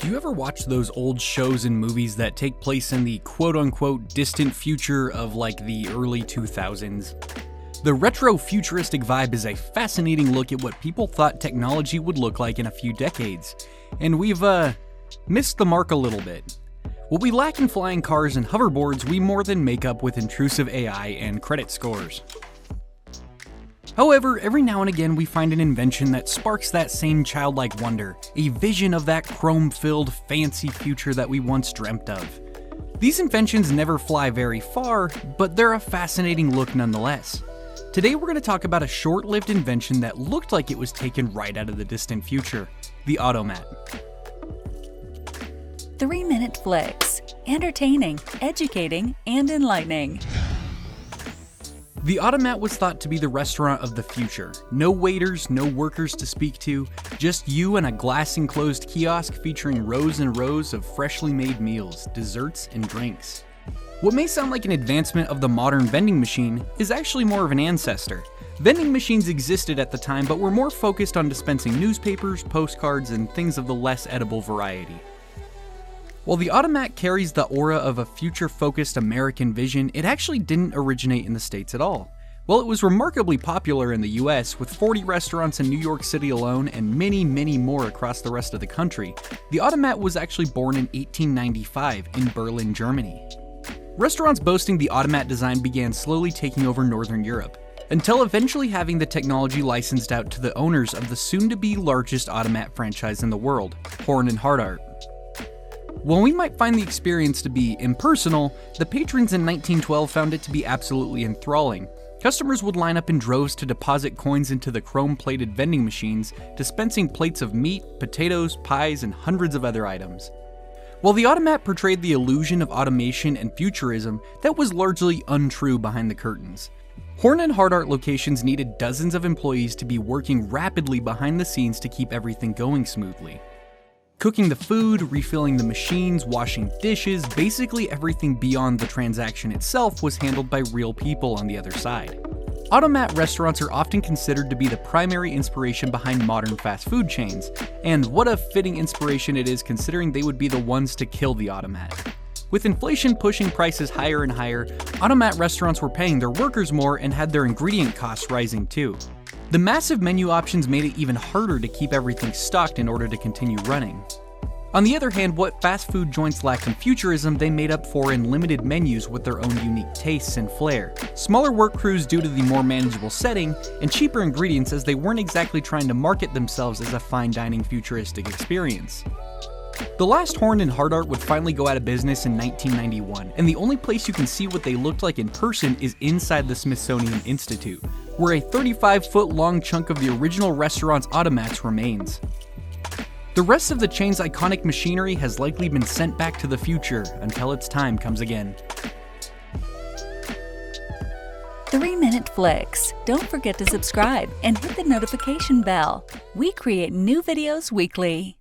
Do you ever watch those old shows and movies that take place in the quote-unquote distant future of like the early 2000s? The retro futuristic vibe is a fascinating look at what people thought technology would look like in a few decades, and we've missed the mark a little bit. What we lack in flying cars and hoverboards, we more than make up with intrusive AI and credit scores. However, every now and again we find an invention that sparks that same childlike wonder, a vision of that chrome-filled, fancy future that we once dreamt of. These inventions never fly very far, but they're a fascinating look nonetheless. Today we're going to talk about a short-lived invention that looked like it was taken right out of the distant future, the Automat. 3-minute flicks. Entertaining, educating, and enlightening. The Automat was thought to be the restaurant of the future. No waiters, no workers to speak to, just you and a glass-enclosed kiosk featuring rows and rows of freshly made meals, desserts, and drinks. What may sound like an advancement of the modern vending machine is actually more of an ancestor. Vending machines existed at the time, but were more focused on dispensing newspapers, postcards, and things of the less edible variety. While the Automat carries the aura of a future-focused American vision, it actually didn't originate in the States at all. While it was remarkably popular in the US, with 40 restaurants in New York City alone and many more across the rest of the country, the Automat was actually born in 1895 in Berlin, Germany. Restaurants boasting the Automat design began slowly taking over Northern Europe, until eventually having the technology licensed out to the owners of the soon-to-be largest Automat franchise in the world, Horn and Hardart. While we might find the experience to be impersonal, the patrons in 1912 found it to be absolutely enthralling. Customers would line up in droves to deposit coins into the chrome-plated vending machines, dispensing plates of meat, potatoes, pies, and hundreds of other items. While the Automat portrayed the illusion of automation and futurism, that was largely untrue behind the curtains. Horn and Hardart locations needed dozens of employees to be working rapidly behind the scenes to keep everything going smoothly. Cooking the food, refilling the machines, washing dishes, basically everything beyond the transaction itself was handled by real people on the other side. Automat restaurants are often considered to be the primary inspiration behind modern fast food chains, and what a fitting inspiration it is considering they would be the ones to kill the Automat. With inflation pushing prices higher and higher, Automat restaurants were paying their workers more and had their ingredient costs rising too. The massive menu options made it even harder to keep everything stocked in order to continue running. On the other hand, what fast food joints lacked in futurism, they made up for in limited menus with their own unique tastes and flair, smaller work crews due to the more manageable setting, and cheaper ingredients as they weren't exactly trying to market themselves as a fine dining futuristic experience. The last Horn and Hardart would finally go out of business in 1991, and the only place you can see what they looked like in person is inside the Smithsonian Institute, where a 35-foot long chunk of the original restaurant's automats remains. The rest of the chain's iconic machinery has likely been sent back to the future until its time comes again. 3-minute flicks. Don't forget to subscribe and hit the notification bell. We create new videos weekly.